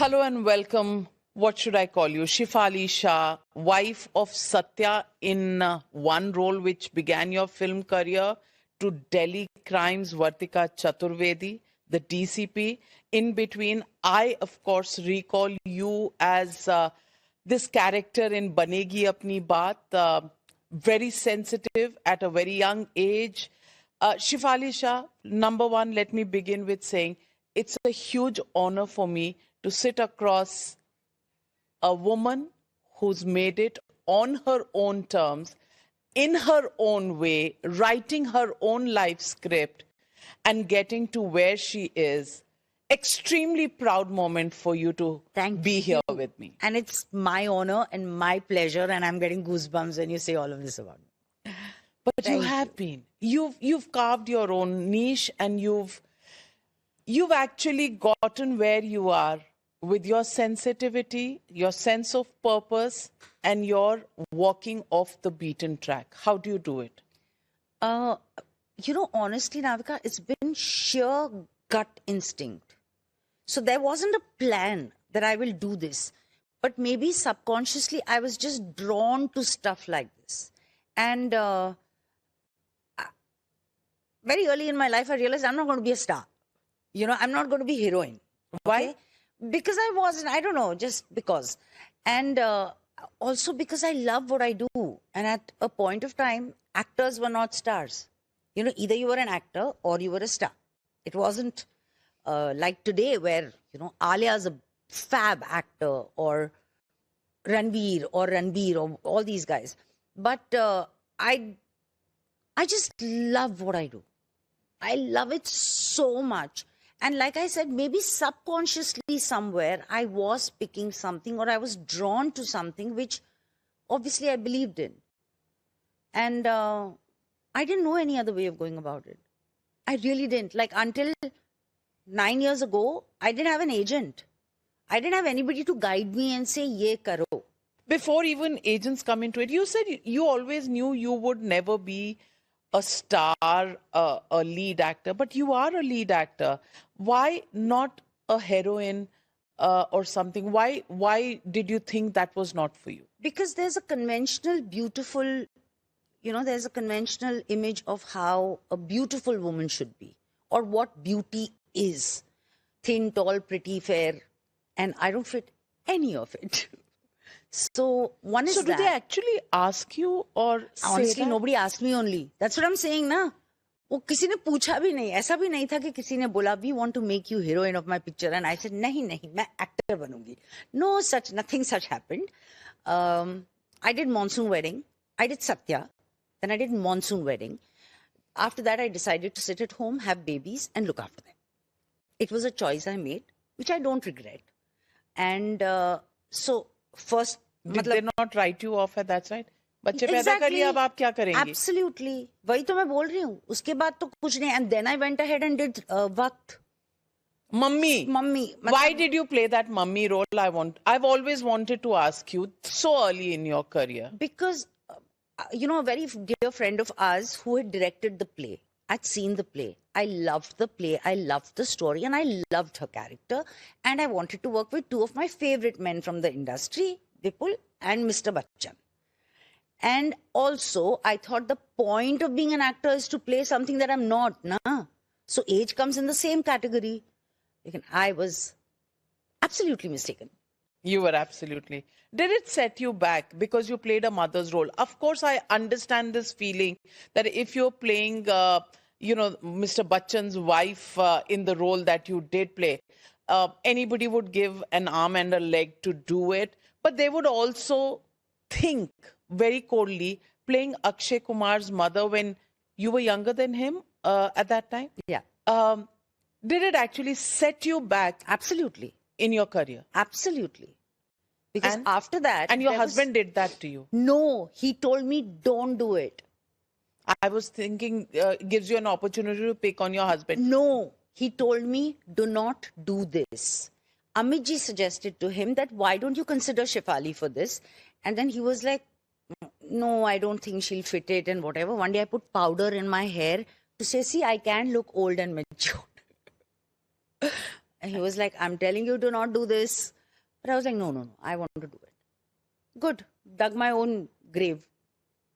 Hello and welcome. What should I call you? Shefali Shah, wife of Satya in one role which began your film career, to Delhi Crimes Vartika Chaturvedi, the DCP. In between, I of course recall you as this character in Banegi Apni Baat, very sensitive at a very young age. Shefali Shah, number one, let me begin with saying it's a huge honor for me to sit across a woman who's made it on her own terms, in her own way, writing her own life script and getting to where she is. Extremely proud moment for you to be here with me. And it's my honor and my pleasure, and I'm getting goosebumps when you say all of this about me. But you have been. You've carved your own niche, and you've actually gotten where you are with your sensitivity, your sense of purpose, and your walking off the beaten track. How do you do it? Honestly, Navika, it's been sheer gut instinct. So there wasn't a plan that I will do this. But maybe subconsciously, I was just drawn to stuff like this. And very early in my life, I realized I'm not going to be a star. I'm not going to be heroine. Why? Okay? Because I wasn't, I don't know, just because. And also because I love what I do. And at a point of time, actors were not stars. Either you were an actor or you were a star. It wasn't like today where, Alia's a fab actor, or Ranveer or all these guys. But I just love what I do. I love it so much. And like I said, maybe subconsciously somewhere I was picking something, or I was drawn to something which obviously I believed in. And I didn't know any other way of going about it. I really didn't. Like until 9 years ago, I didn't have an agent. I didn't have anybody to guide me and say, ye karo. Before even agents come into it, you said you always knew you would never be a star, a lead actor, but you are a lead actor. Why not a heroine or something? Why did you think that was not for you? Because there's a conventional, beautiful, there's a conventional image of how a beautiful woman should be, or what beauty is. Thin, tall, pretty, fair. And I don't fit any of it. So one is so do that. they actually ask you, or honestly say nobody asked me only. That's what I'm saying na. वो किसी ने पूछा भी नहीं, ऐसा भी नहीं था कि किसी ने बोला we want to make you heroine of my picture, and I said नहीं मैं actor बनूंगी. No such, nothing such happened. I did Monsoon Wedding, I did Satya, then I did Monsoon Wedding. After that I decided to sit at home, have babies and look after them. It was a choice I made, which I don't regret. And so first, did they not write you off at that side? बच्चे पैदा कर लिया, अब आप क्या करेंगे? Absolutely. वही तो मैं बोल रही हूँ. उसके बाद तो कुछ नहीं. And then I went ahead and did Waqt. Mummy. Why did you play that mummy role? I've always wanted to ask you so early in your career. Because, a very dear friend of ours who had directed the play. I'd seen the play. I loved the play. I loved the story, and I loved her character. And I wanted to work with two of my favorite men from the industry, Vipul and Mr. Bachchan. And also, I thought the point of being an actor is to play something that I'm not. Na? So age comes in the same category. I was absolutely mistaken. You were absolutely. Did it set you back because you played a mother's role? Of course, I understand this feeling that if you're playing, Mr. Bachchan's wife in the role that you did play, anybody would give an arm and a leg to do it. But they would also think very coldly, playing Akshay Kumar's mother when you were younger than him at that time. Yeah. Did it actually set you back? Absolutely. In your career? Absolutely. Because after that... And your husband did that to you? No, he told me, don't do it. I was thinking gives you an opportunity to pick on your husband. No, he told me, do not do this. Amit ji suggested to him that, why don't you consider Shefali for this? And then he was like, no, I don't think she'll fit it and whatever. One day I put powder in my hair to say, see, I can look old and mature. And he was like, I'm telling you to not do this. But I was like, no, I want to do it. Good. Dug my own grave.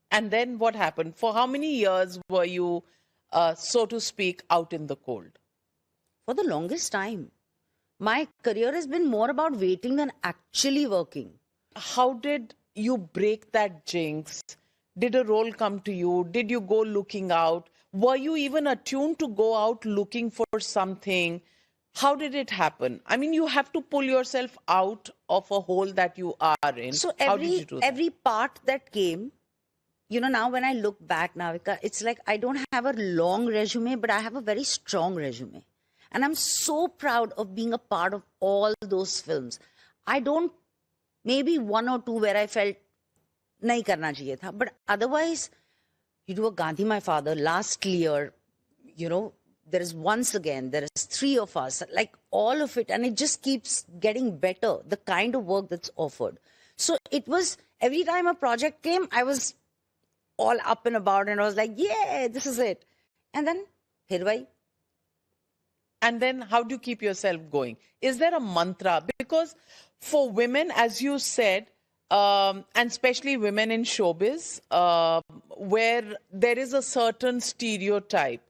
And then what happened? For how many years were you, so to speak, out in the cold? For the longest time. My career has been more about waiting than actually working. How did you break that jinx? Did a role come to you? Did you go looking out? Were you even attuned to go out looking for something? How did it happen? I mean, you have to pull yourself out of a hole that you are in. So How did you do that? every part that came, now when I look back, Navika, it's like I don't have a long resume, but I have a very strong resume. And I'm so proud of being a part of all those films. I don't, maybe one or two where I felt, nahi karna chahiye tha. But otherwise, you do a Gandhi, My Father, last year, there is once again, there is 3 of us, like all of it. And it just keeps getting better, the kind of work that's offered. So it was, every time a project came, I was all up and about and I was like, yeah, this is it. And then, phir bhai. And then how do you keep yourself going? Is there a mantra? Because for women, as you said, and especially women in showbiz, where there is a certain stereotype,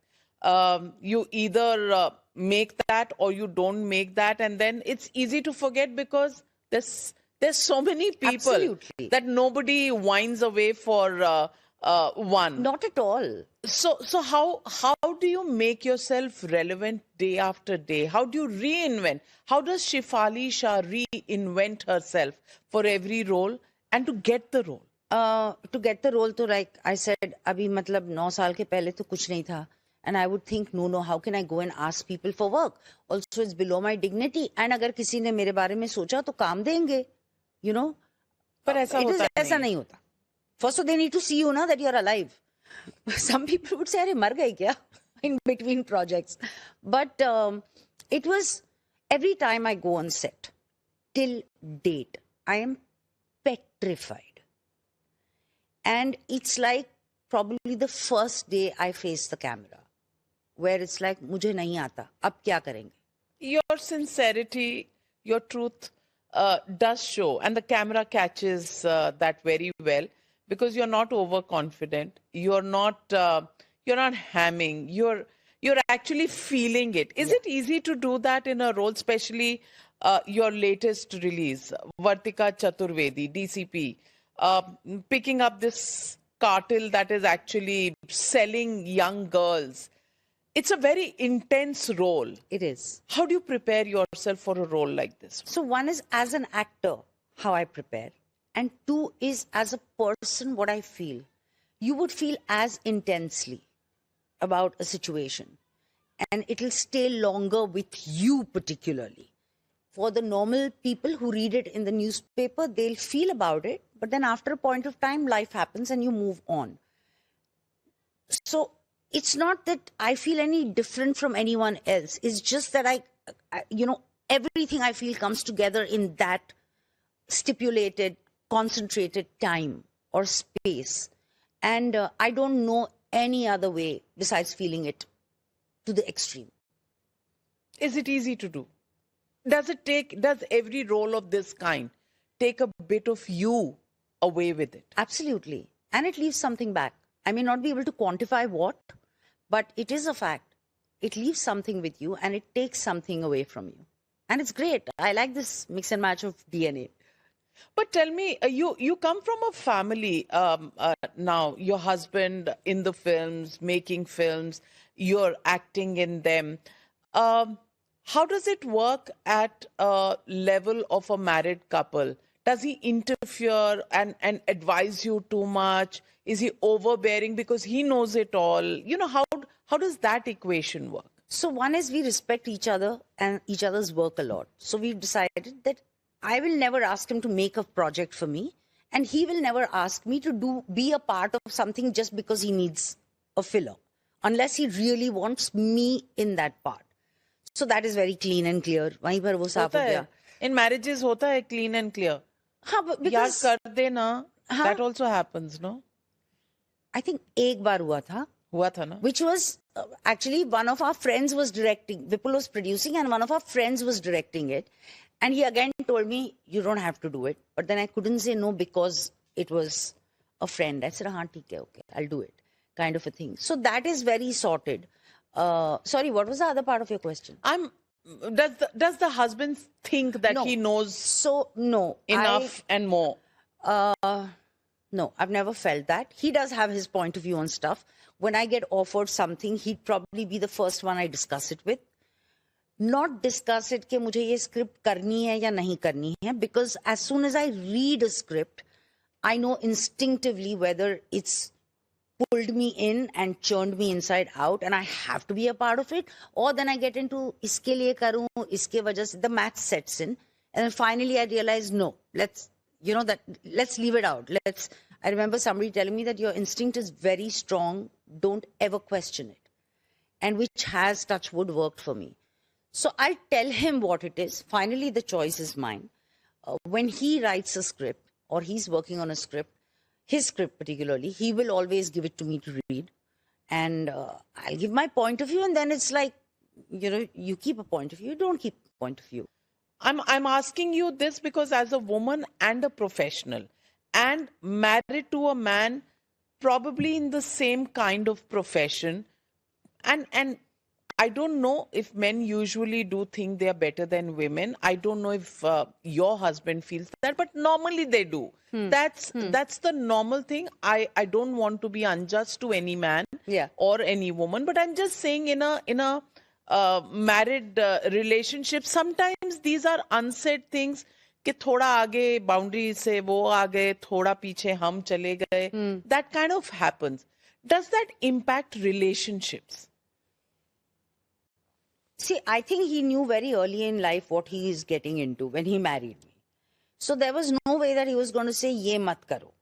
you either make that or you don't make that, and then it's easy to forget because there's so many people Absolutely. that nobody winds away for one. Not at all. So how do you make yourself relevant day after day? How do you reinvent? How does Shefali Shah reinvent herself for every role and to get the role? To get the role, to like I said, abhi matlab 9 saal ke pehle to kuch nahi tha. And I would think, no, how can I go and ask people for work? Also, it's below my dignity. And agar kisi ne mere bare mein socha, to kaam denge. But ऐसा नहीं होता. First, so they need to see you, that you're alive. Some people would say, "Arey, mar gaye kya?" in between projects. But it was every time I go on set, till date, I am petrified. And it's like probably the first day I face the camera, where it's like, mujhe nahi aata, ab kya karenge? Your sincerity, your truth does show, and the camera catches that very well. Because you're not overconfident, you're not hamming, you're actually feeling it. Is it easy to do that in a role, especially your latest release, Vartika Chaturvedi, DCP, picking up this cartel that is actually selling young girls? It's a very intense role. It is. How do you prepare yourself for a role like this? So one is as an actor, how I prepare. And 2 is as a person, what I feel. You would feel as intensely about a situation. And it'll stay longer with you particularly. For the normal people who read it in the newspaper, they'll feel about it. But then after a point of time, life happens and you move on. So it's not that I feel any different from anyone else. It's just that I everything I feel comes together in that stipulated, concentrated time or space. And I don't know any other way besides feeling it to the extreme. Is it easy to do? Does every role of this kind take a bit of you away with it? Absolutely. And it leaves something back. I may not be able to quantify what, but it is a fact. It leaves something with you and it takes something away from you. And it's great. I like this mix and match of DNA. But tell me, you come from a family now, your husband in the films, making films, you're acting in them. How does it work at a level of a married couple? Does he interfere and advise you too much? Is he overbearing because he knows it all? How does that equation work? So one is we respect each other and each other's work a lot. So we've decided that I will never ask him to make a project for me, and he will never ask me to be a part of something just because he needs a filler, unless he really wants me in that part. So that is very clean and clear. वहीं पर वो साफ हो गया. In marriages होता है clean and clear. हाँ, because यार कर देना. That also happens, no? I think एक बार हुआ था हुआ था ना? which was actually one of our friends was directing. Vipul was producing, and one of our friends was directing it. And he again told me, "You don't have to do it." But then I couldn't say no because it was a friend. I said, "Haan, theek hai, okay, I'll do it," kind of a thing. So that is very sorted. Sorry, what was the other part of your question? Does the husband think that No. he knows So no, enough and more? No, I've never felt that. He does have his point of view on stuff. When I get offered something, he'd probably be the first one I discuss it with. Not discuss it कि मुझे ये script करनी है या नहीं करनी है, because as soon as I read a script, I know instinctively whether it's pulled me in and churned me inside out and I have to be a part of it, or then I get into इसके लिए करूँ, इसके वजह से, the math sets in, and then finally I realize no, let's leave it out. I remember somebody telling me that your instinct is very strong, don't ever question it, and which has, touch wood, worked for me. So I tell him what it is. Finally, the choice is mine. When he writes a script or he's working on a script, his script particularly, he will always give it to me to read. And I'll give my point of view. And then it's like, you keep a point of view, you don't keep a point of view. I'm asking you this because as a woman and a professional and married to a man probably in the same kind of profession, and I don't know if men usually do think they are better than women. I don't know if your husband feels that, but normally they do. That's the normal thing. I don't want to be unjust to any man or any woman, but I'm just saying in a married relationship, sometimes these are unsaid things कि थोड़ा आगे boundary से वो आ गए, थोड़ा पीछे हम चले गए. That kind of happens. Does that impact relationships? See, I think he knew very early in life what he is getting into when he married me. So there was no way that he was going to say, ye mat karo,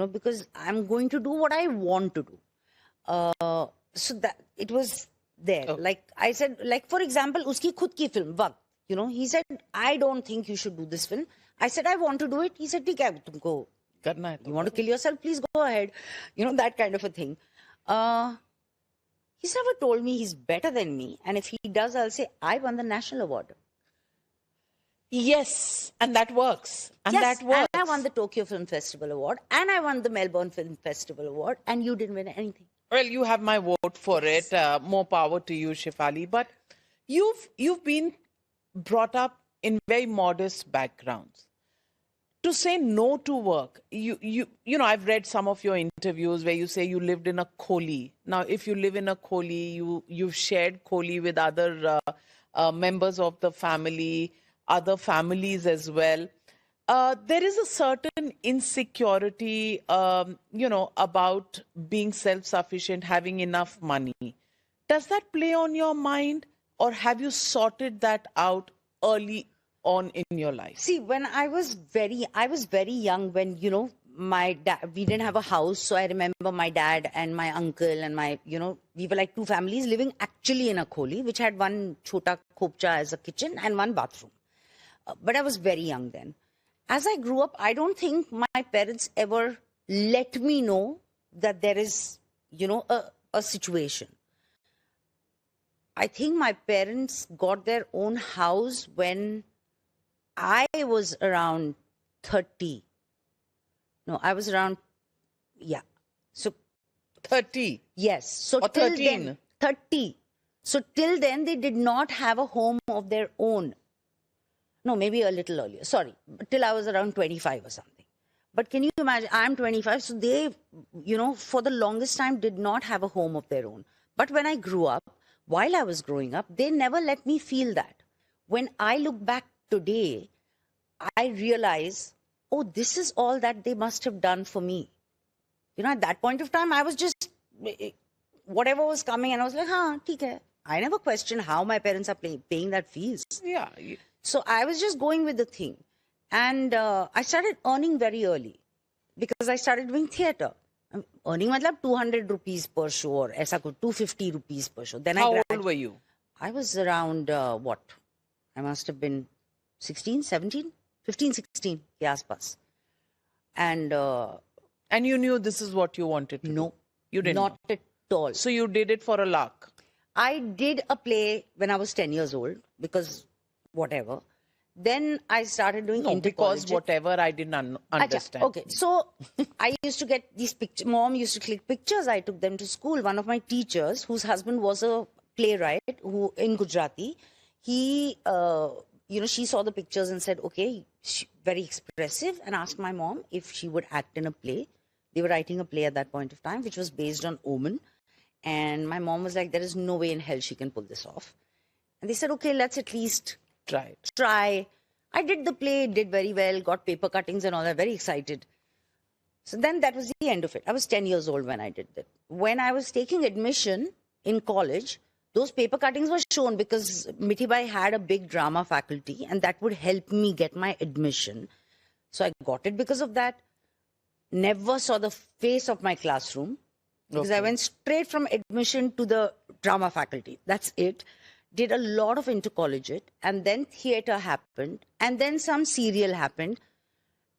because I'm going to do what I want to do. So that it was there. Oh. Like I said, like for example, uski khud ki film, Waqt. He said, I don't think you should do this film. I said, I want to do it. He said, theek hai, tumko करना है तो you want to kill yourself, please go ahead. That kind of a thing. He's never told me he's better than me. And if he does, I'll say, I won the national award. Yes, and that works. And yes, that works. And I won the Tokyo Film Festival Award. And I won the Melbourne Film Festival Award. And you didn't win anything. Well, you have my vote for it. More power to you, Shefali. But you've been brought up in very modest backgrounds. To say no to work, I've read some of your interviews where you say you lived in a kholi. Now, if you live in a kholi, you've shared kholi with other members of the family, other families as well. There is a certain insecurity, about being self-sufficient, having enough money. Does that play on your mind, or have you sorted that out early on in your life? See, when I was very young when, my dad, we didn't have a house. So I remember my dad and my uncle and we were like two families living actually in a kholi, which had one chota khopcha as a kitchen and one bathroom. But I was very young then. As I grew up, I don't think my parents ever let me know that there is, a situation. I think my parents got their own house when I was around 30. No, I was around, So 30? Yes. So or till 13? Then, 30. So till then, they did not have a home of their own. No, maybe a little earlier. Sorry. Till I was around 25 or something. But can you imagine? I'm 25. So they, for the longest time did not have a home of their own. But when I grew up, while I was growing up, they never let me feel that. When I look back today, I realize, oh, this is all that they must have done for me. At that point of time, I was just, whatever was coming, and I was like, theek hai. I never questioned how my parents are paying that fees. Yeah. So I was just going with the thing. And I started earning very early because I started doing theatre. Earning matlab 200 rupees per show or aisa kuch, 250 rupees per show. Then How old were you? I was around, what? I must have been 16, 17, 15, 16, ke aaspas. And you knew this is what you wanted to do? no. You didn't Not know. at all. So you did it for a lark. I did a play when I was 10 years old because whatever. Then I started doing No, because intercollegiate. whatever I didn't understand. Okay, so I used to get these pictures. Mom used to click pictures. I took them to school. One of my teachers, whose husband was a playwright who in Gujarati, he, she saw the pictures and said, okay, very expressive, and asked my mom if she would act in a play. They were writing a play at that point of time, which was based on Omen. And my mom was like, there is no way in hell she can pull this off. And they said, okay, let's at least try. I did the play, did very well, got paper cuttings and all that, very excited. So then that was the end of it. I was 10 years old when I did that. When I was taking admission in college, those paper cuttings were shown because Mithibai had a big drama faculty and that would help me get my admission. So I got it because of that. Never saw the face of my classroom because I went straight from admission to the drama faculty. That's it. Did a lot of intercollegiate, and then theatre happened, and then some serial happened.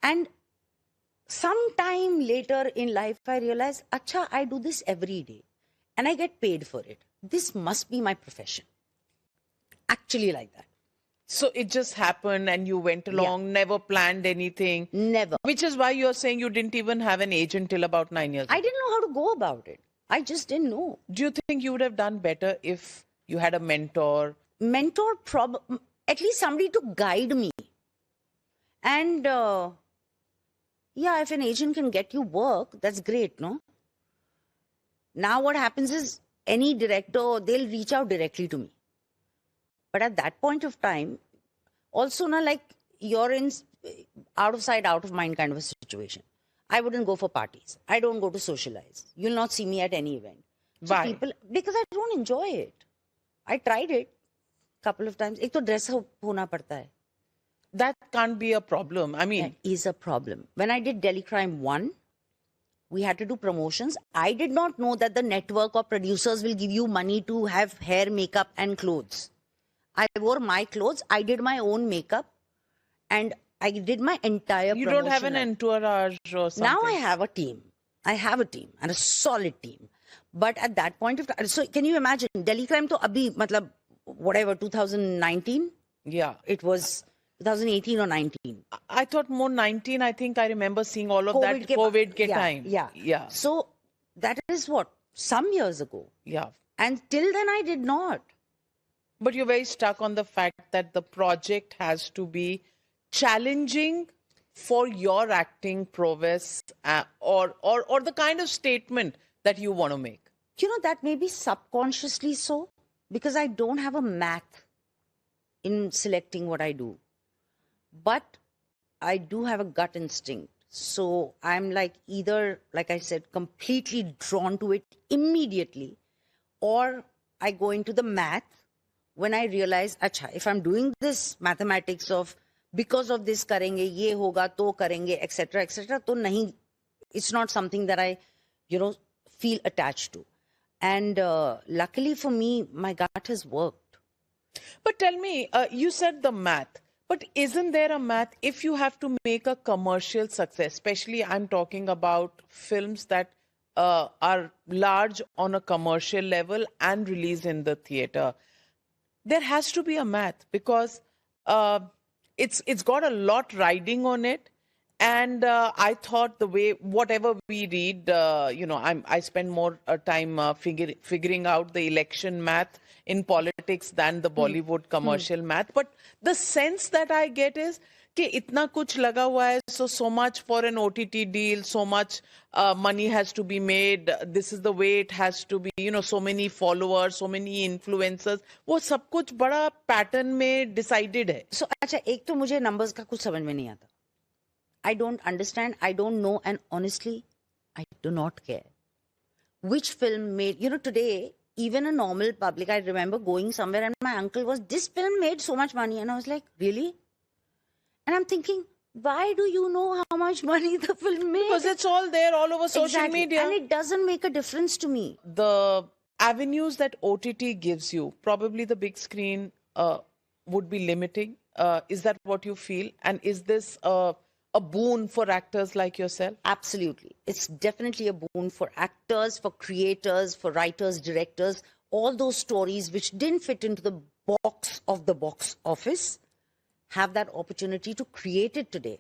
And sometime later in life, I realized, acha, I do this every day, and I get paid for it. This must be my profession. Actually like that. So it just happened and you went along, never planned anything. Never. Which is why you're saying you didn't even have an agent till about 9 years I old. didn't know how to go about it. I just didn't know. Do you think you would have done better if you had a mentor? Mentor, at least somebody to guide me. And if an agent can get you work, that's great, no? Now what happens is any director, they'll reach out directly to me. But at that point of time, also, you're in out of sight, out of mind kind of a situation. I wouldn't go for parties. I don't go to socialize. You'll not see me at any event. So Why? Because I don't enjoy it. I tried it a couple of times. Ek to dress up hona padta hai. That can't be a problem. I mean, That is a problem. When I did Delhi Crime 1, we had to do promotions. I did not know that the network or producers will give you money to have hair, makeup and clothes. I wore my clothes. I did my own makeup. And I did my entire you promotion. don't have an entourage or something. Now I have a team. I have a team and a solid team. But at that point of time, so can you imagine, Delhi Crime to abhi, matlab, whatever, 2019? Yeah. It was 2018 or 19. I thought more 19. I think I remember seeing all of that COVID time. Yeah. So that is what? Some years ago. Yeah. And till then I did not. But you're very stuck on the fact that the project has to be challenging for your acting prowess or the kind of statement that you want to make. You know, that may be subconsciously so because I don't have a math in selecting what I do. But I do have a gut instinct. So I'm either, like I said, completely drawn to it immediately, or I go into the math when I realize, acha, if I'm doing this mathematics of because of this karenge, ye hoga, to karenge, etc., to nahi, it's not something that I, feel attached to. And luckily for me, my gut has worked. But tell me, you said the math. But isn't there a math if you have to make a commercial success? Especially I'm talking about films that are large on a commercial level and released in the theater. There has to be a math because it's got a lot riding on it. And I thought the way, whatever we read, I spend more time figuring out the election math in politics than the Bollywood commercial math. But the sense that I get is कि इतना कुछ लगा हुआ है, so much for an OTT deal, so much money has to be made, this is the way it has to be, so many followers, so many influencers, वो सब कुछ बड़ा pattern में decided है. So, अच्छा, एक तो मुझे numbers का कुछ समझ में नहीं आता. I don't understand, I don't know, and honestly, I do not care. Which film made, today, even a normal public, I remember going somewhere and my uncle was, this film made so much money. And I was like, really? And I'm thinking, why do you know how much money the film made? Because it's all there all over social media. And it doesn't make a difference to me. The avenues that OTT gives you, probably the big screen would be limiting. Is that what you feel? And is this a a boon for actors like yourself? Absolutely. It's definitely a boon for actors, for creators, for writers, directors. All those stories which didn't fit into the box of the box office have that opportunity to create it today.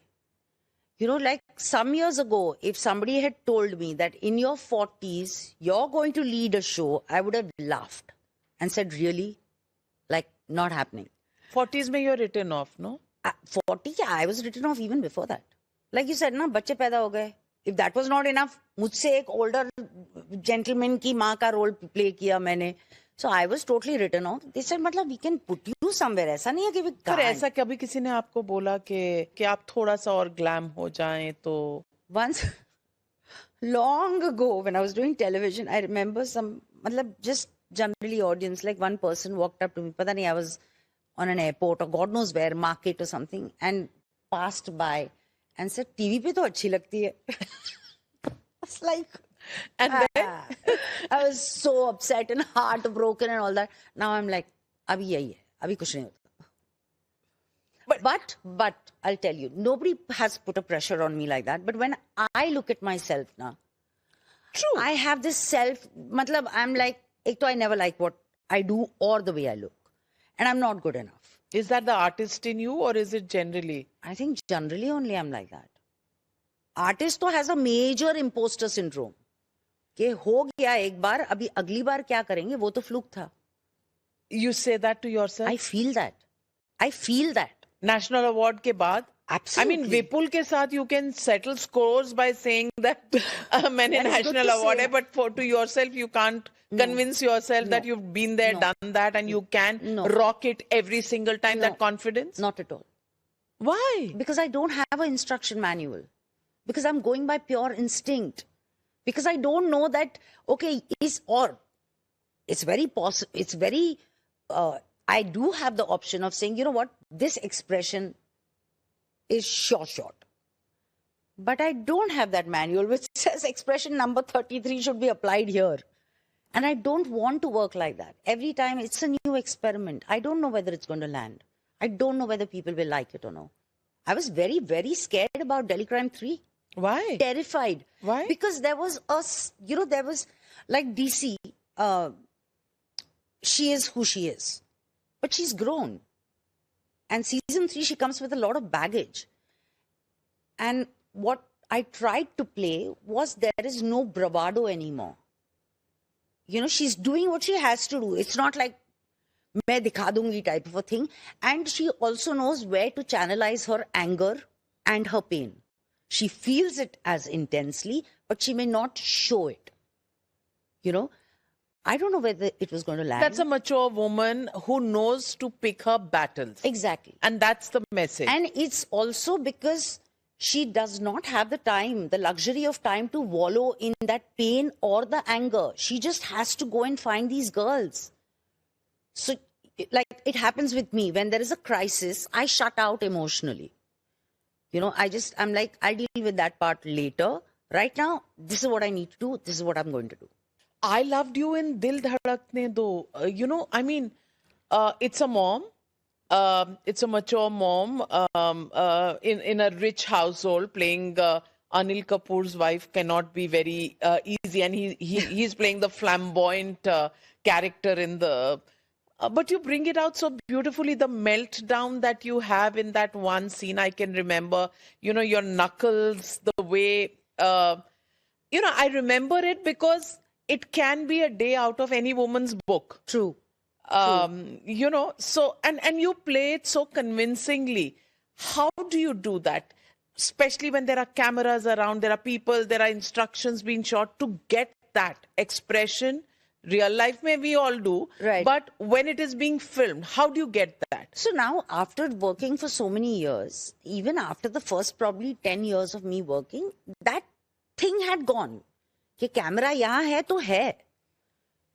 You know, like some years ago, if somebody had told me that in your 40s, you're going to lead a show, I would have laughed and said, really? Like, not happening. 40s mein you're written off, no? 40, yeah, I was written off even before that. Like you said, na, बच्चे पैदा हो गए. If that was not enough, मुझसे एक older gentleman की माँ का role play किया मैंने. So I was totally written off. They said, मतलब we can put you somewhere. ऐसा नहीं है कि we पर can't. ऐसा कभी किसी ने आपको बोला कि आप थोड़ा सा और ग्लैम हो जाएं तो? Once, long ago, when I was doing television, I remember some, मतलब just generally audience, like one person walked up to me. पता नहीं, I was on an airport or God knows where, market or something, and passed by and said, TV पे तो अच्छी लगती है. It's like, And then? I was so upset and heartbroken and all that. Now I'm like, अभी यही है, अभी कुछ नहीं होता. But I'll tell you, nobody has put a pressure on me like that. But when I look at myself now, True. I have this self, matlab, I'm like, ek to I never like what I do or the way I look. And I'm not good enough. Is that the artist in you or is it generally? I think generally only I'm like that. Artist तो has a major imposter syndrome. कि हो गया एक बार, अभी अगली बार क्या करेंगे, वो तो फ्लूक था. You say that to yourself? I feel that. I feel that. National award के बाद? Absolutely. I mean, Vipul के साथ you can settle scores by saying that मैंने That is good national to award say. है, but to yourself you can't convince yourself that you've been there, done that, and you can rock it every single time. That confidence? Not at all. Why? Because I don't have an instruction manual. Because I'm going by pure instinct. Because I don't know that, okay, it's very possible, it's very, I do have the option of saying, you know what, this expression is short. But I don't have that manual which says expression number 33 should be applied here. And I don't want to work like that. Every time it's a new experiment. I don't know whether it's going to land. I don't know whether people will like it or no. I was very, very scared about Delhi Crime 3. Why? Terrified. Why? Because there was there was like DC, she is who she is. But she's grown. And season 3, she comes with a lot of baggage. And what I tried to play was there is no bravado anymore. You know, she's doing what she has to do. It's not like मैं दिखा दूंगी type of a thing. And she also knows where to channelize her anger and her pain. She feels it as intensely, but she may not show it. You know, I don't know whether it was going to land. That's a mature woman who knows to pick her battles. Exactly. And that's the message. And it's also because she does not have the time, the luxury of time to wallow in that pain or the anger. She just has to go and find these girls. So, like it happens with me. When there is a crisis, I shut out emotionally. You know, I'm like, I'll deal with that part later. Right now, this is what I need to do. This is what I'm going to do. I loved you in Dil Dhadakne Do. You know, I mean, it's a mom. It's a mature mom in a rich household. Playing Anil Kapoor's wife cannot be very easy. And he's playing the flamboyant character in the... but you bring it out so beautifully, the meltdown that you have in that one scene. I can remember, you know, your knuckles, the way, you know, I remember it because it can be a day out of any woman's book. True. You know, so, and you play it so convincingly. How do you do that? Especially when there are cameras around, there are people, there are instructions being shot to get that expression. Real life, may we all do. Right. But when it is being filmed, how do you get that? So now, after working for so many years, even after the first probably 10 years of me working, that thing had gone. कि camera यहाँ है तो है.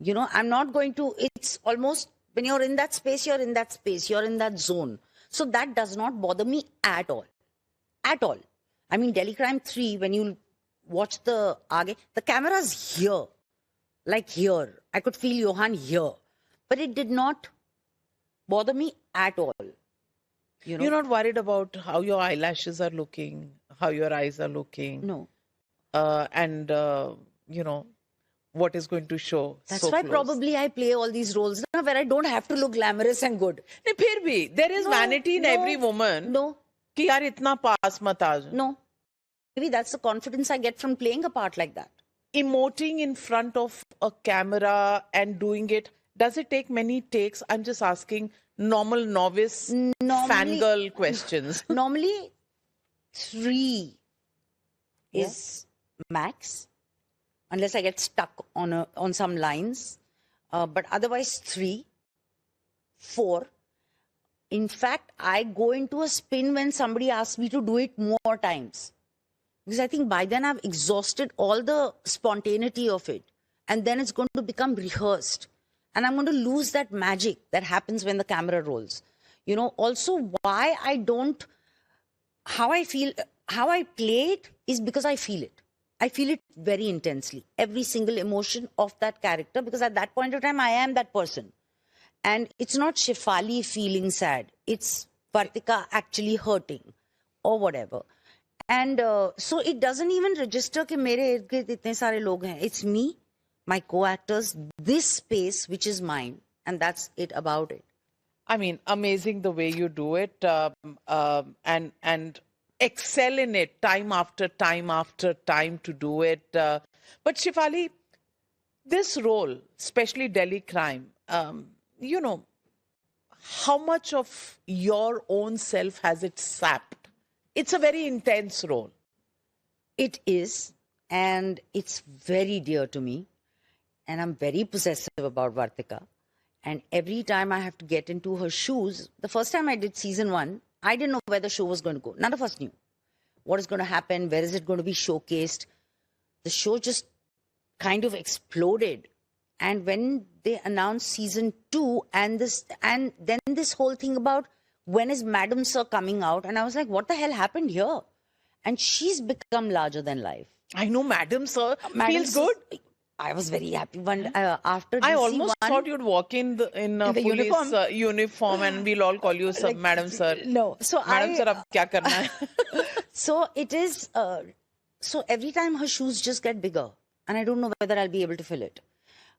You know, I'm not going to, it's almost, when you're in that space, you're in that space, you're in that zone. So that does not bother me at all. At all. I mean, Delhi Crime 3, when you watch the camera's here. Like here. I could feel Johan here. But it did not bother me at all. You know? You're not worried about how your eyelashes are looking, how your eyes are looking, No. and what is going to show That's so why close. probably I play all these roles now where I don't have to look glamorous and good. नहीं, फिर भी there is No, vanity in no, every woman No, कि यार इतना पास मत आ जाओ. no. Maybe that's the confidence I get from playing a part like that. Emoting in front of a camera and doing it, does it take many takes? I'm just asking normal novice fangirl questions. Normally, 3 is max, unless I get stuck on some lines. But otherwise, 3, 4. In fact, I go into a spin when somebody asks me to do it more times. Because I think by then I've exhausted all the spontaneity of it. And then it's going to become rehearsed. And I'm going to lose that magic that happens when the camera rolls. Also why I don't, how I play it is because I feel it. I feel it very intensely. Every single emotion of that character, because at that point of time, I am that person. And it's not Shefali feeling sad. It's Vartika actually hurting or whatever. And so it doesn't even register कि मेरे इर्द गिर्द इतने सारे लोग हैं. It's me, my co-actors, this space which is mine, and that's it about it. I mean, amazing the way you do it, and excel in it time after time to do it. But Shefali, this role, especially Delhi Crime, how much of your own self has it sapped? It's a very intense role. It is, and it's very dear to me. And I'm very possessive about Vartika. And every time I have to get into her shoes, the first time I did season 1, I didn't know where the show was going to go. None of us knew. What is going to happen? Where is it going to be showcased? The show just kind of exploded. And when they announced season 2 and then this whole thing about when is Madam Sir coming out? And I was like, what the hell happened here? And she's become larger than life. I know, Madam Sir. Madam Feels Sir- good. I was very happy. After I DC almost 1, thought you'd walk in a the police uniform. Uniform and we'll all call you sir, Madam Sir. No. So Madam Sir, ab kya karna hai? So it is, so every time her shoes just get bigger and I don't know whether I'll be able to fill it.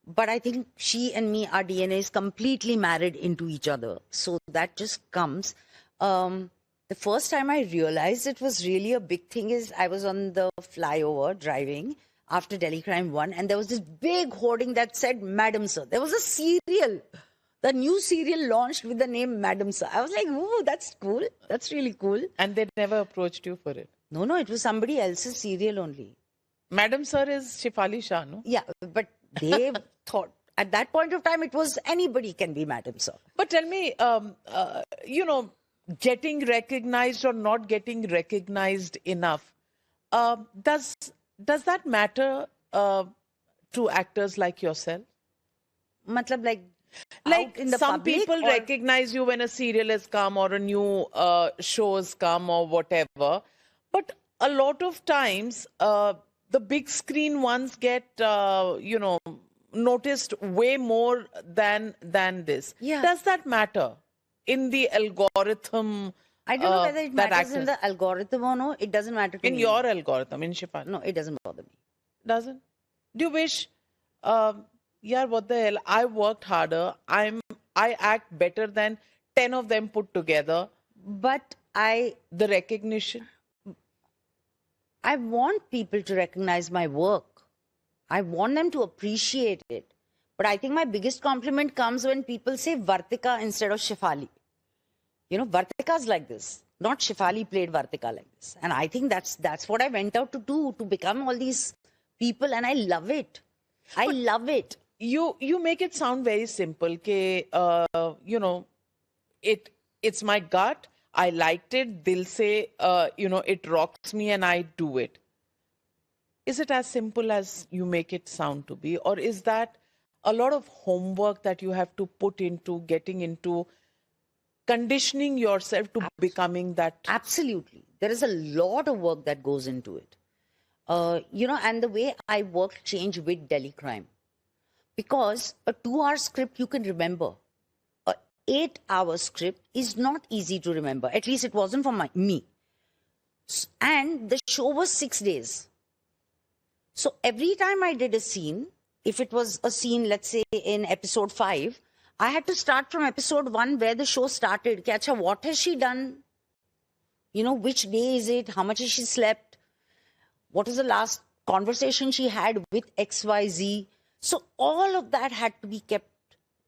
But I think she and me, our DNA is completely married into each other. So that just comes. The first time I realized it was really a big thing is I was on the flyover driving after Delhi Crime 1 and there was this big hoarding that said Madam Sir. There was a serial. The new serial launched with the name Madam Sir. I was like, ooh, that's cool. That's really cool. And they never approached you for it. No, it was somebody else's serial only. Madam Sir is Shefali Shah, no? Yeah, but they thought at that point of time it was anybody can be Madam Sir. But tell me, getting recognized or not getting recognized enough, does that matter to actors like yourself? Matlab like Like in the some public people or- recognize you when a serial has come or a new show has come or whatever. But a lot of times, the big screen ones get, noticed way more than this. Yeah. Does that matter in the algorithm? I don't know whether it that matters in actors- the algorithm or no. It doesn't matter to in me. your algorithm, in Shefali? No, it doesn't bother me. Doesn't? Do you wish, yeah, what the hell? I worked harder. I act better than 10 of them put together. But The recognition. I want people to recognize my work. I want them to appreciate it. But I think my biggest compliment comes when people say Vartika instead of Shefali. Vartika's like this. Not Shefali played Vartika like this. And I think that's what I went out to do, to become all these people. And I love it. I love it. You make it sound very simple. Ke, it's my gut. I liked it. They'll say, it rocks me and I do it. Is it as simple as you make it sound to be? Or is that a lot of homework that you have to put into getting into conditioning yourself to becoming that? Absolutely. There is a lot of work that goes into it. And the way I work changed with Delhi Crime. Because a 2-hour script you can remember. A 8-hour script is not easy to remember. At least it wasn't for me. And the show was 6 days. So every time I did a scene, if it was a scene, let's say in episode 5, I had to start from episode 1 where the show started. Ki, Acha, what has she done? You know, which day is it? How much has she slept? What was the last conversation she had with XYZ? So all of that had to be kept,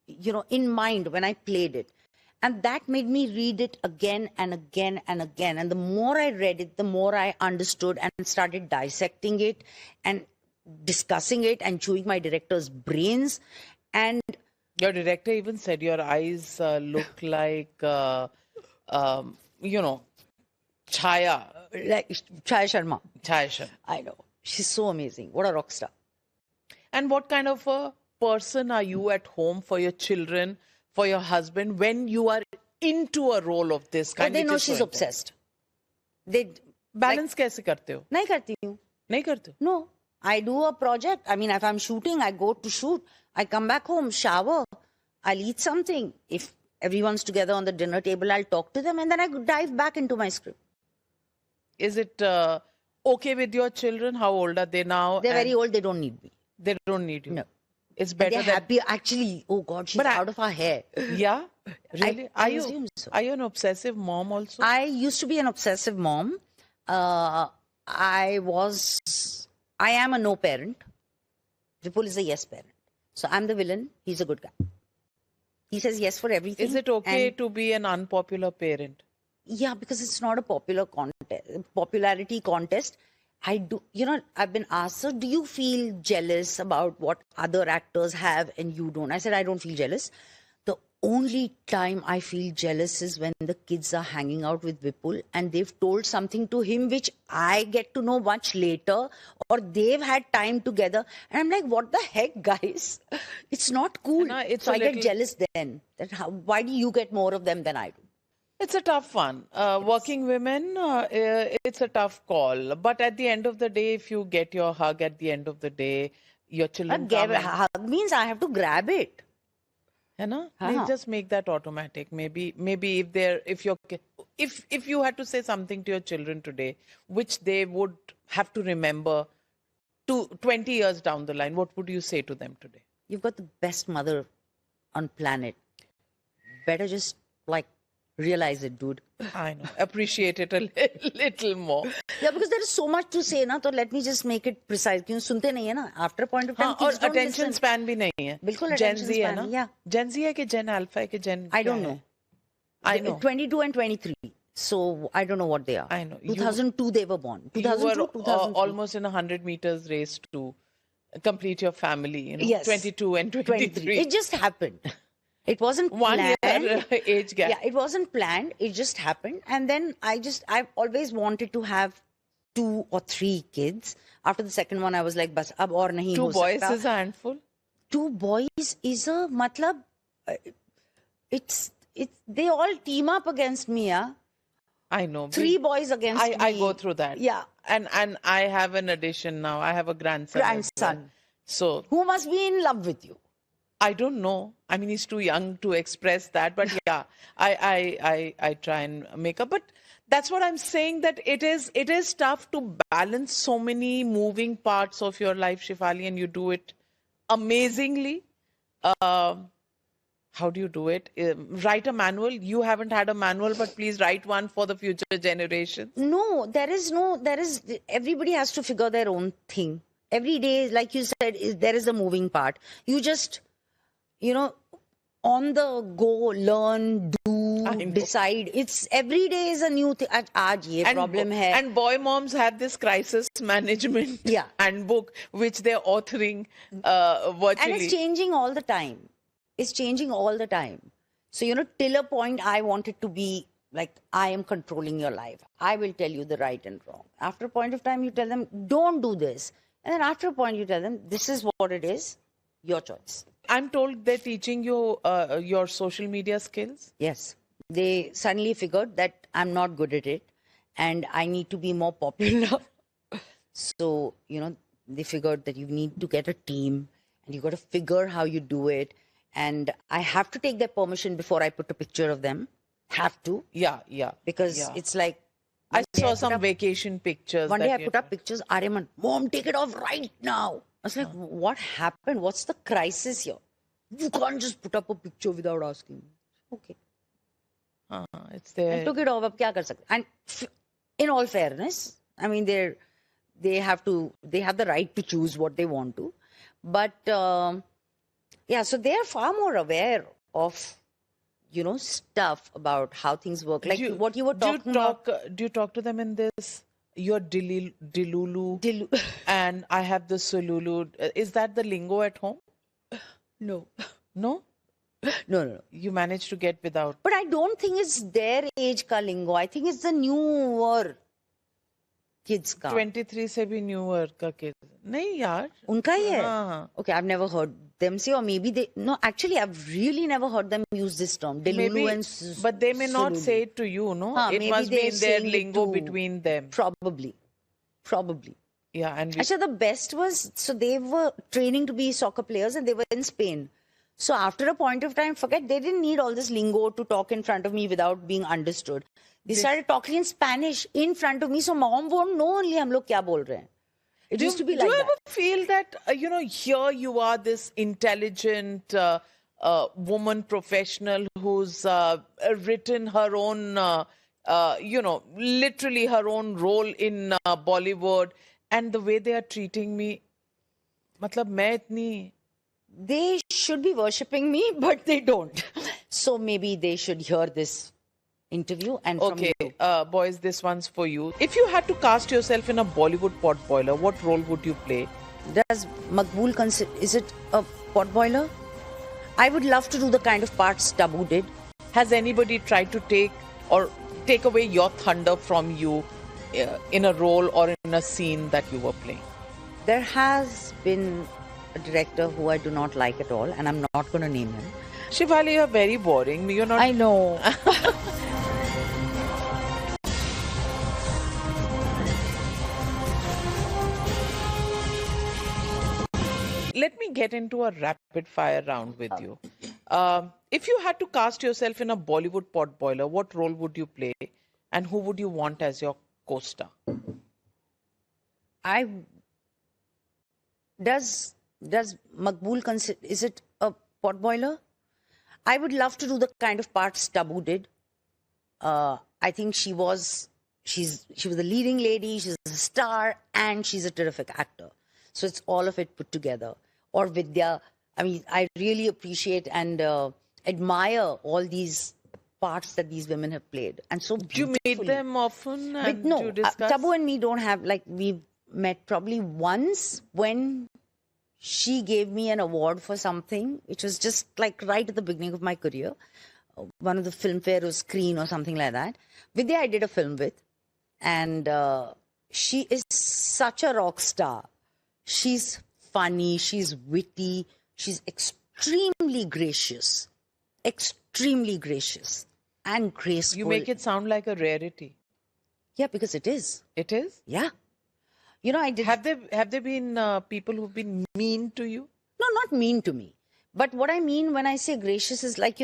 you know, in mind when I played it. And that made me read it again and again and again. And the more I read it, the more I understood and started dissecting it and discussing it and chewing my director's brains. And Your director even said your eyes look like, you know, Chaya. like Chaya Sharma, Chaya Sharma. I know. She's so amazing. What a rock star. And what kind of a person are you at home for your children, for your husband, when you are into a role of this But kind? they which know is so she's intense? obsessed. They Balance कैसे करते हो? नहीं करती हूँ. नहीं करते हो? No, I do a project. I mean, if I'm shooting, I go to shoot. I come back home, shower. I'll eat something. If everyone's together on the dinner table, I'll talk to them and then I dive back into my script. Is it okay with your children? How old are they now? They're And very old. They don't need me. They don't need you. No. It's And better they're that. happy. Actually, oh God, she's But out of her hair. Yeah, really. I assume so. Are you an obsessive mom also? I used to be an obsessive mom. I am a no parent. Vipul is a yes parent. So I'm the villain. He's a good guy. He says yes for everything. Is it okay And to be an unpopular parent? yeah, because it's not a popularity contest. I do, you know, I've been asked, so do you feel jealous about what other actors have and you don't? I said, I don't feel jealous. The only time I feel jealous is when the kids are hanging out with Vipul and they've told something to him which I get to know much later, or they've had time together. And I'm like, what the heck, guys? It's not cool. No, it's so a I get little- jealous then. Why do you get more of them than I do? It's a tough one. Working women, it's a tough call. But at the end of the day, if you get your hug at the end of the day, your children come and, Hug means I have to grab it. you know, they हाँ. just make that automatic. Maybe if you had to say something to your children today, which they would have to remember 20 years down the line, what would you say to them today? You've got the best mother on planet. Better just like realize it, dude. I know. Appreciate it a little more. Yeah, because there is so much to say, na. So let me just make it precise. क्यों सुनते नहीं है ना? After a point of time, हाँ, और kids don't attention listen. span भी नहीं है. बिल्कुल Gen attention Z है span, ना? yeah. Gen Z है कि Gen Alpha है कि Gen I क्या don't है? know. I know. 22 and 23. So I don't know what they are. I know. You- 2002 they were born. You 2002, were 2003. almost in a 100 meters race to complete your family. You know, Yes. 22 and 23. It just happened. It wasn't 1 planned. year age gap. Yeah, it wasn't planned. It just happened. And then I've always wanted to have 2 or 3 kids. After the second one, I was like, bas, ab aur nahi 2 ho boys sakta. is a handful. 2 boys is a matlab. It's they all team up against me. Yeah, I know. 3 boys against me. I go through that. Yeah. And I have an addition now. I have a grandson. as well. Grandson. So Who must be in love with you? I don't know. I mean, he's too young to express that, but yeah, I try and make up. But that's what I'm saying, that it is tough to balance so many moving parts of your life, Shefali, and you do it amazingly. How do you do it? Write a manual. You haven't had a manual, but please write one for the future generations. No, everybody has to figure their own thing. Every day, like you said, there is a moving part. You just, on the go, learn, do, I know. decide. It's every day is a new thing. Aaj ye problem hai. And boy moms have this crisis management Yeah. handbook, which they're authoring virtually. And it's changing all the time. It's changing all the time. So, till a point, I want it to be like, I am controlling your life. I will tell you the right and wrong. After a point of time, you tell them, don't do this. And then after a point, you tell them, this is what it is, your choice. I'm told they're teaching you your social media skills. Yes. They suddenly figured that I'm not good at it and I need to be more popular. So, they figured that you need to get a team and you got to figure how you do it. And I have to take their permission before I put a picture of them. Have to. Yeah. Because Yeah. it's like, I One day saw put some up- vacation pictures. One day that I put up pictures. Aryaman, Mom, take it off right now. I was like, what happened? What's the crisis here? You can't just put up a picture without asking. Okay. It's I there. took it off. अब क्या कर सकते? And in all fairness, I mean, they have the right to choose what they want to. But yeah, so they are far more aware of, stuff about how things work. Like what you were talking about. Do you talk to them in this? You're Dilulu, and I have the Sululu. Is that the lingo at home? No. No? No. You managed to get without. But I don't think it's their age ka lingo. I think it's the newer kids ka. 23 से भी newer का kid. नहीं यार. Unka hi hai? हाँ. Okay, I've never heard them say, or maybe they. No, actually, I've really never heard them use this term. Delulu and But they may not Sululu. say it to you, no? It maybe must be they're in their saying it lingo to- between them. Probably. Yeah, and we, Actually, the best was, so they were training to be soccer players and they were in Spain. So after a point of time, forget, they didn't need all this lingo to talk in front of me without being understood. They started talking in Spanish in front of me, so mom won't know only हम लोग क्या बोल रहे हैं. It used to be like do you that. ever feel that, here you are, this intelligent woman professional who's written her own, literally her own role in Bollywood, and the way they are treating me, matlab मैं इतनी They should be worshipping me, but they don't. So maybe they should hear this interview and from Okay, you. boys, this one's for you. If you had to cast yourself in a Bollywood pot boiler, what role would you play? Does Maqbool consider, is it a pot boiler? I would love to do the kind of parts Tabu did. Has anybody tried to take away your thunder from you in a role or in a scene that you were playing? There has been a director who I do not like at all, and I'm not going to name him. Shivali, you're very boring. You're not. I know. Let me get into a rapid fire round with you. If you had to cast yourself in a Bollywood pot boiler, what role would you play, and who would you want as your co-star? Does Maqbool consider, is it a pot boiler? I would love to do the kind of parts Tabu did. I think she was the leading lady, she's a star, and she's a terrific actor. So it's all of it put together. Or Vidya. I mean, I really appreciate and admire all these parts that these women have played. And so Do you meet beautifully. them often? And But no, do you discuss? Tabu and me don't have, like, we've met probably once when she gave me an award for something, which was just like right at the beginning of my career. One of the Filmfare or Screen or something like that. Vidya I did a film with. And she is such a rock star. She's funny, she's witty, she's extremely gracious and graceful. You make it sound like a rarity. Yeah, because it is. It is? Yeah. I did. Have there been people who've been mean to you? No, not mean to me. But what I mean when I say gracious is like,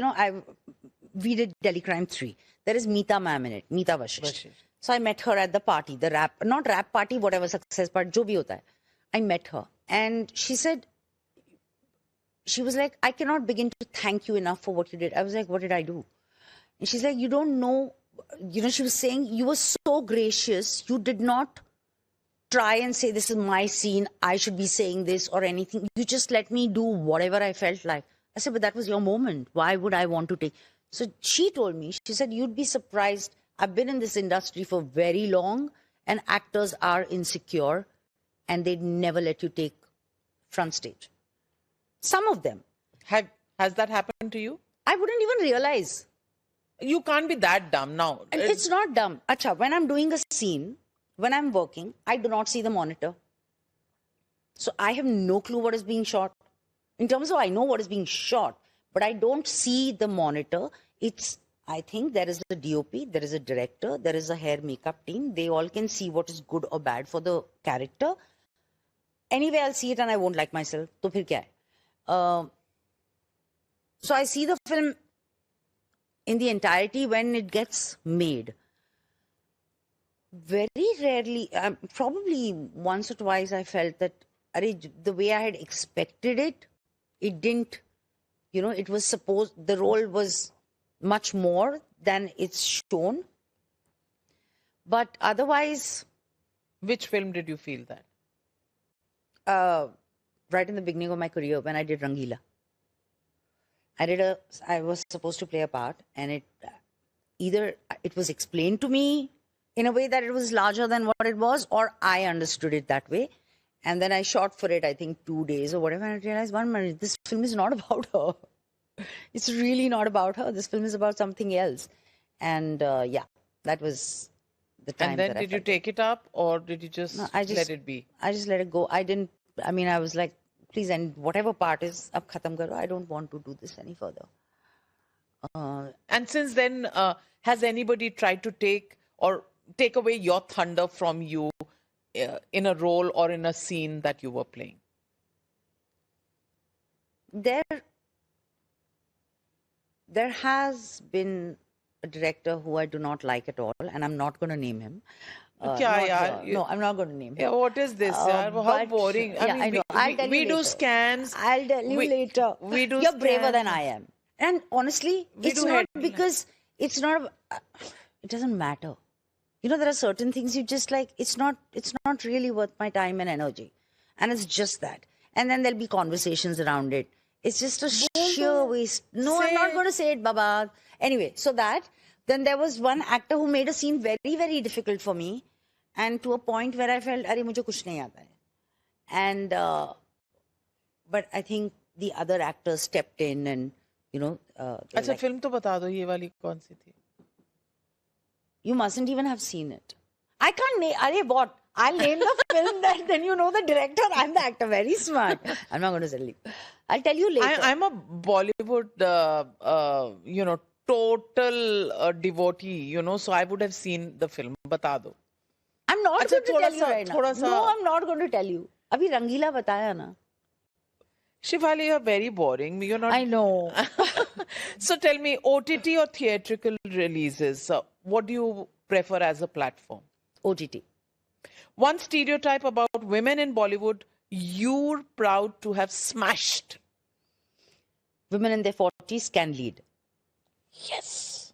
we did Delhi Crime 3. There is Meeta ma'am in it, Meeta Vashisht. So I met her at the party, not rap party, whatever success party, jo bhi hota hai. I met her and she was like, I cannot begin to thank you enough for what you did. I was like, what did I do? And she's like, you don't know, she was saying, you were so gracious. You did not try and say, this is my scene, I should be saying this or anything. You just let me do whatever I felt like. I said, but that was your moment. Why would I want to take? So she told me, she said, you'd be surprised. I've been in this industry for very long and actors are insecure and they'd never let you take front stage. Some of them. Has that happened to you? I wouldn't even realize. You can't be that dumb now. And it's not dumb. Acha, when I'm doing a scene, when I'm working, I do not see the monitor. So I have no clue what is being shot. In terms of, I know what is being shot, but I don't see the monitor. I think there is a DOP, there is a director, there is a hair makeup team. They all can see what is good or bad for the character. Anyway, I'll see it and I won't like myself. So phir kya hai? So I see the film in the entirety when it gets made. Very rarely, probably once or twice, I felt that the way I had expected it, it didn't, it was supposed, the role was much more than it's shown. But otherwise, Which film did you feel that? right in the beginning of my career, when I did Rangila, I was supposed to play a part, and either it was explained to me in a way that it was larger than what it was, or I understood it that way. And then I shot for it, I think 2 days or whatever, and I realized, one minute, this film is not about her. It's really not about her. This film is about something else. And yeah, that was the time. And then that I did you felt. take it up, or did you just No, let it be? I just let it go. I was like, please, and whatever part is, ab khatam karo. I don't want to do this any further. And since then, has anybody tried to take away your thunder from you in a role or in a scene that you were playing? There has been a director who I do not like at all, and I'm not going to name him. Kya yaar? No, I'm not going to name him. Yeah, what is this? Yaar? How But- boring. yeah, I know. I'll tell you we do later. scans. I'll tell you later. We do You're braver scans. than I am. And honestly, We it's do not head- because it's not. It doesn't matter. There are certain things you just like. It's not really worth my time and energy, and it's just that. And then there'll be conversations around it. It's just a sheer waste. No, Say I'm not it. going to say it, Baba. Anyway, so that then there was one actor who made a scene very, very difficult for me, and to a point where I felt, "Arey, mujhe kuch nahi aata hai." And but I think the other actors stepped in, and they were अच्छा like, film तो बता दो ये वाली कौन सी थी? you mustn't even have seen it. I can't name. Arey, what? I'll name the film, that then you know the director. I'm the actor. Very smart. I'm not going to tell you. I'll tell you later. I'm a Bollywood, total devotee, so I would have seen the film. बता दो. I'm not अच्छा, going to tell you थोड़ा-सा- right now. थोड़ा-सा- No, I'm not going to tell you. अभी रंगीला बताया ना. Shivali, you're very boring. You're not. I know. So tell me, OTT or theatrical releases? What do you prefer as a platform? OTT. One stereotype about women in Bollywood you're proud to have smashed. Women in their 40s can lead. Yes.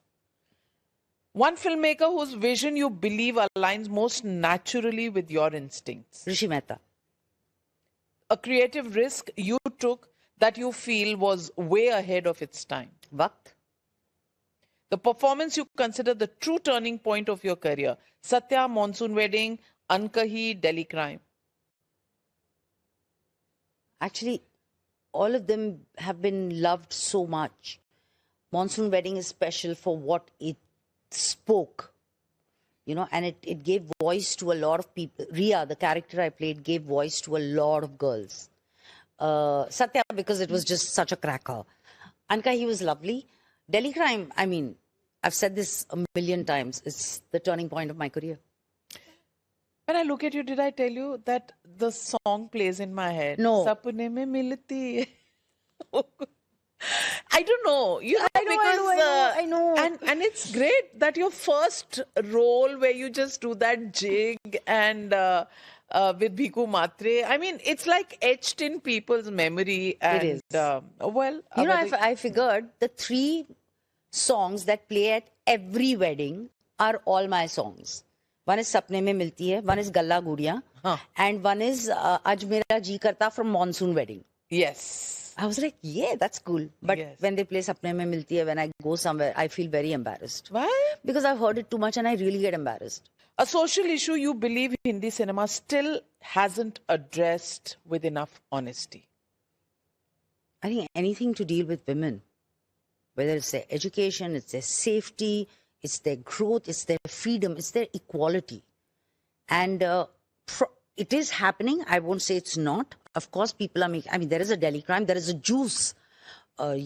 One filmmaker whose vision you believe aligns most naturally with your instincts. Rishi Mehta. A creative risk you took that you feel was way ahead of its time. Waqt. The performance you consider the true turning point of your career. Satya, Monsoon Wedding, Ankahi, Delhi Crime. Actually, all of them have been loved so much. Monsoon Wedding is special for what it spoke, and it gave voice to a lot of people. Ria, the character I played, gave voice to a lot of girls. Satya, because it was just such a cracker. Anka, he was lovely. Delhi Crime, I mean, I've said this a million times. It's the turning point of my career. When I look at you, did I tell you that the song plays in my head? No. Sapne mein milti hai. I don't know. I know. And it's great that your first role where you just do that jig and with Bhiku Matre, I mean, it's like etched in people's memory. And, is. I I figured the 3 songs that play at every wedding are all my songs. One is Sapne Mein Milti Hai, one is Galla Gudiyan, and one is Aj Mera Ji Karta from Monsoon Wedding. Yes. I was like, yeah, that's cool. But Yes. when they play Sapne Mein Milti Hai, when I go somewhere, I feel very embarrassed. Why? Because I've heard it too much and I really get embarrassed. A social issue you believe Hindi cinema still hasn't addressed with enough honesty. I think anything to deal with women, whether it's their education, it's their safety, it's their growth, it's their freedom, it's their equality. And it is happening. I won't say it's not. Of course, people are making, there is a Delhi Crime, there is a Juice, but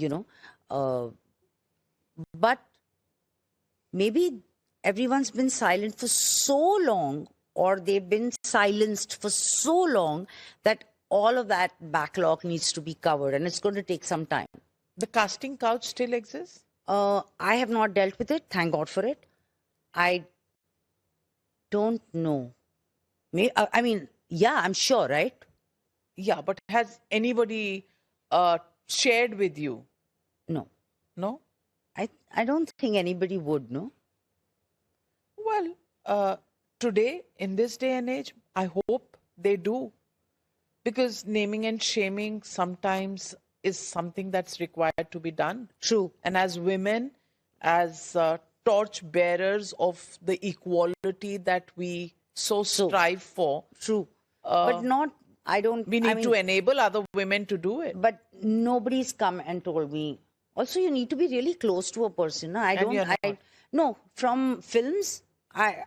maybe everyone's been silent for so long, or they've been silenced for so long, that all of that backlog needs to be covered, and it's going to take some time. The casting couch still exists? I have not dealt with it. Thank God for it. I don't know. I mean, yeah, I'm sure, right? Yeah, but has anybody shared with you? No. No? I don't think anybody would, no? Well, today, in this day and age, I hope they do. Because naming and shaming sometimes is something that's required to be done. True. And as women, as torch bearers of the equality that we so strive for, True. But not, I don't. we need to enable other women to do it. But nobody's come and told me. Also, you need to be really close to a person. No? No, from films, I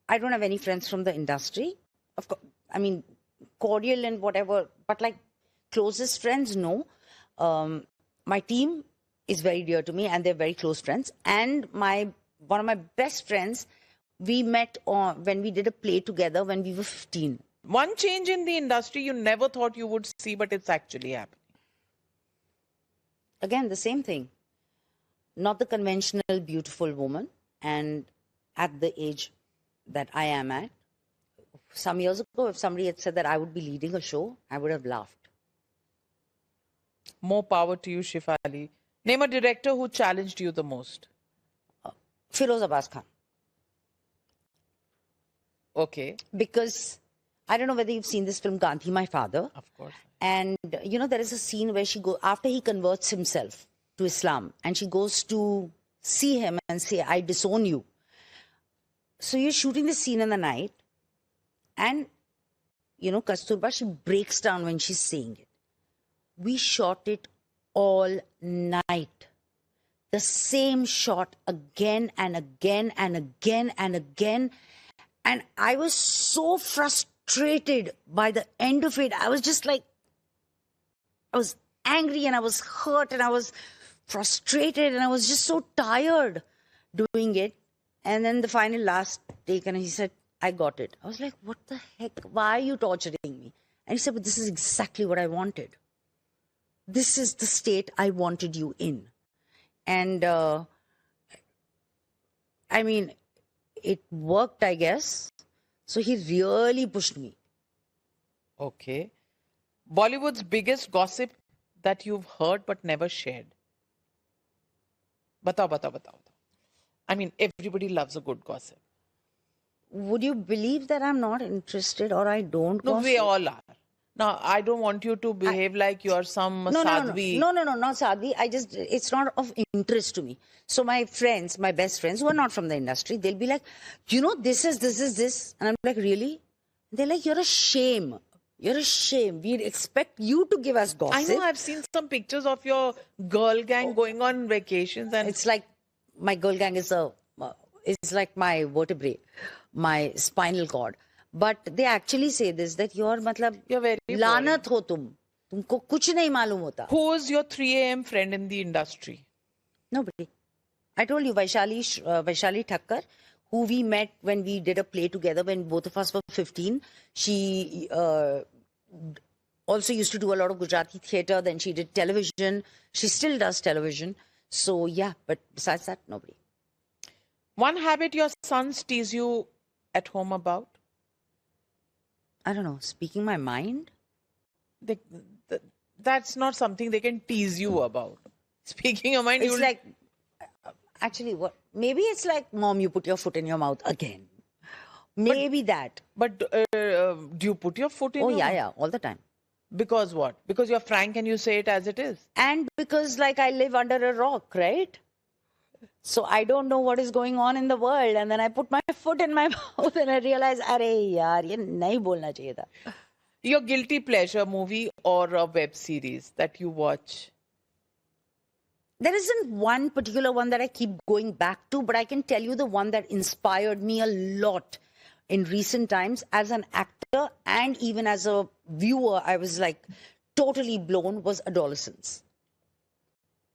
don't have any friends from the industry. Of course, I mean, cordial and whatever, but like closest friends, no. My team is very dear to me and they're very close friends. And one of my best friends, we met when we did a play together when we were 15. One change in the industry you never thought you would see, but it's actually happening. Again, the same thing. Not the conventional beautiful woman. And at the age that I am at, some years ago, if somebody had said that I would be leading a show, I would have laughed. More power to you, Shefali. Name a director who challenged you the most. Feroz Abbas Khan. Okay. Because I don't know whether you've seen this film, Gandhi, My Father. Of course. And, there is a scene where after he converts himself to Islam, and she goes to see him and say, I disown you. So you're shooting the scene in the night, and, Kasturba, she breaks down when she's saying it. We shot it all night. The same shot again and again and again and again. And I was so frustrated by the end of it. I was just like, I was angry and I was hurt and I was frustrated and I was just so tired doing it. And then the final last take, and he said, I got it. I was like, what the heck? Why are you torturing me? And he said, but this is exactly what I wanted. This is the state I wanted you in. And it worked, I guess. So he really pushed me. Okay. Bollywood's biggest gossip that you've heard but never shared. Batao. I mean, everybody loves a good gossip. Would you believe that I'm not interested or I don't No, gossip? we all are. Now, I don't want you to behave like you're some sadhvi. No, not sadhvi. It's not of interest to me. So my friends, my best friends who are not from the industry, they'll be like, this is this. And I'm like, really? They're like, you're a shame. You're a shame. We'd expect you to give us gossip. I know, I've seen some pictures of your girl gang going on vacations. And it's like my girl gang is like my vertebrae, my spinal cord. But they actually say this, that you're very lanat ho tum. Tumko kuch nahi malum hota. Who is your 3 a.m. friend in the industry? Nobody. I told you, Vaishali Thakkar, who we met when we did a play together when both of us were 15. She also used to do a lot of Gujarati theatre. Then she did television. She still does television. So, yeah, but besides that, nobody. One habit your sons tease you at home about? I don't know, speaking my mind? That's not something they can tease you about. Speaking your mind, it's like, actually, what? Maybe it's like, Mom, you put your foot in your mouth again. Maybe that. But do you put your foot in your mouth? Yeah, all the time. Because what? Because you're frank and you say it as it is. And because I live under a rock, right? So I don't know what is going on in the world. And then I put my foot in my mouth and I realize, arey yaar, ye nahi bolna chahiye tha. Your guilty pleasure movie or a web series that you watch? There isn't one particular one that I keep going back to, but I can tell you the one that inspired me a lot in recent times as an actor and even as a viewer. I was like totally blown, was Adolescence.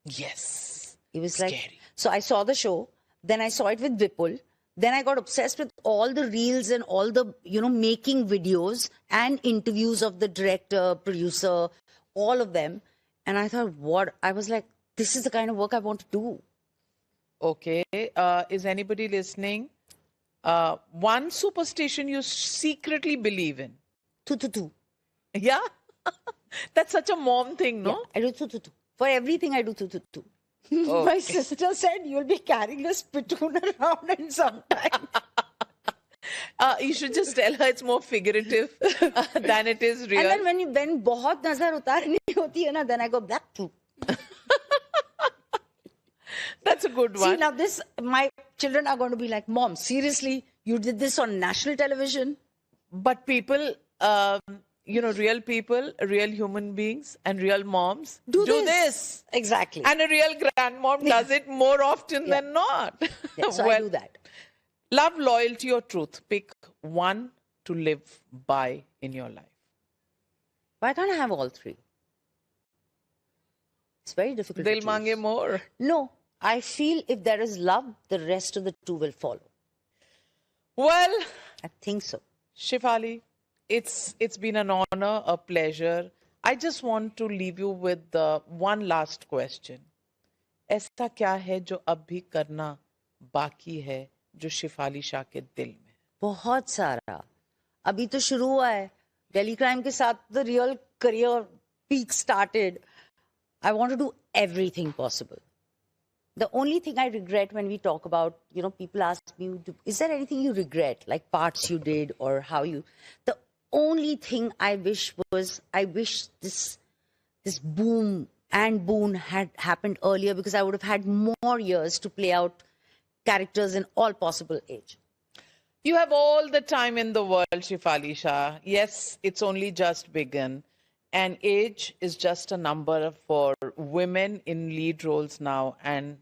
Yes. It was scary. Like, so I saw the show, then I saw it with Vipul. Then I got obsessed with all the reels and all the, making videos and interviews of the director, producer, all of them. And I thought, I was like, this is the kind of work I want to do. Okay. Is anybody listening? One superstition you secretly believe in. Tu. Yeah? That's such a mom thing, no? Yeah, I do tu. For everything, I do tu. My sister said you'll be carrying a spittoon around in some time. You should just tell her it's more figurative than it is real. And then when बहुत नजर उतारनी होती है ना, then I go black tu. That's a good one. See, now my children are going to be like, Mom, seriously, you did this on national television? But people, real people, real human beings, and real moms do this. Exactly. And a real grandmom does it more often than not. Yeah, so I do that. Love, loyalty, or truth. Pick one to live by in your life. Why can't I have all three? It's very difficult to They'll choose. mange more. No, I feel if there is love, the rest of the two will follow. Well, I think so. Shefali, it's been an honor, a pleasure. I just want to leave you with one last question. ऐसा क्या है जो अब भी करना बाकी है जो शेफाली शाह के दिल में? बहुत सारा. अभी तो शुरू हुआ है. Delhi Crime के साथ the real career peak started. I want to do everything possible. The only thing I regret when we talk about, people ask me, is there anything you regret, like parts you did or how you... The only thing I wish this boom and boon had happened earlier, because I would have had more years to play out characters in all possible age. You have all the time in the world, Shefali Shah. Yes, it's only just begun. And age is just a number for women in lead roles now. And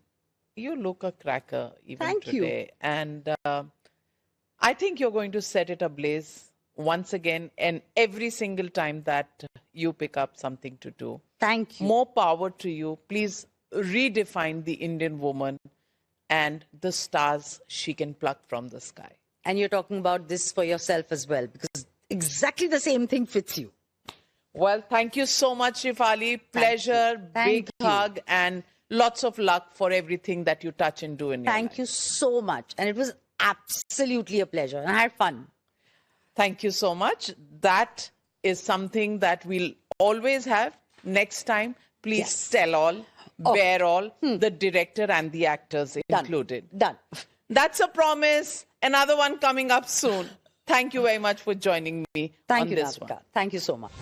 you look a cracker even Thank today. you. And I think you're going to set it ablaze once again and every single time that you pick up something to do. Thank you. More power to you. Please redefine the Indian woman and the stars she can pluck from the sky. And you're talking about this for yourself as well, because exactly the same thing fits you. Well, thank you so much, Shefali. Pleasure, big hug, and lots of luck for everything that you touch and do in your life. Thank you so much. And it was absolutely a pleasure. And I had fun. Thank you so much. That is something that we'll always have. Next time, please tell all, bear all, the director and the actors included. Done. That's a promise. Another one coming up soon. Thank you very much for joining me on this one. Thank you so much.